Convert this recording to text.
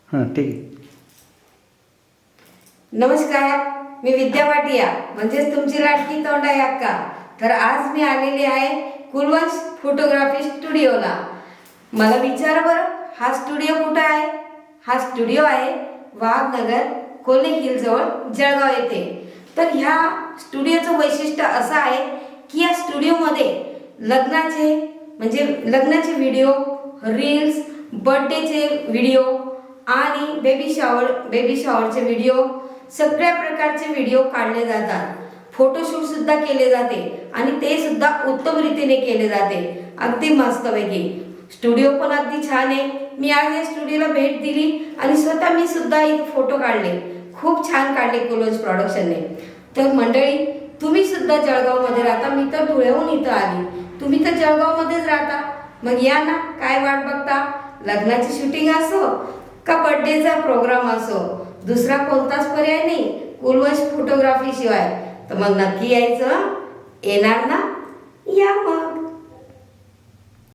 हां ठीक आहे. नमस्कार, मी विद्या पाटिया म्हणजेच तुमची लाडकी तोंडाई अक्का. तर आज मी आलेली आहे कुलवंश फोटोग्राफी स्टुडिओला. मला विचारा बरं, हा स्टुडिओ कुठं आहे? हा स्टुडिओ आहे वाघनगर कोल्हे हिल जवळ जळगाव येथे. तर ह्या स्टुडिओचं वैशिष्ट्य असं आहे की या स्टुडिओमध्ये लग्नाचे व्हिडिओ, रील्स, बर्थडेचे व्हिडिओ आणि बेबी शॉवरचे व्हिडिओ, सगळ्या प्रकारचे व्हिडिओ काढले जातात. फोटोशूट सुद्धा केले जाते आणि ते सुद्धा उत्तम रीतीने केले जाते, अगदी मस्तपैकी. स्टुडिओ पण अगदी छान आहे. मी आज या स्टुडिओला भेट दिली आणि स्वतः मी सुद्धा इथे फोटो काढले. खूप छान काढले कुलवंश प्रोडक्शनने. तर मंडळी, तुम्ही सुद्धा जळगावमध्ये राहता, मी तर धुळ्याहून इथं आली, तुम्ही तर जळगावमध्येच राहता, मग या ना, काय वाट बघता? लग्नाची शूटिंग असो का बर्थडेचा प्रोग्राम असो, दुसरा कोणताच पर्याय नाही कुलवंश फोटोग्राफी शिवाय. तर मग नक्की यायचं. येणार ना? या मग.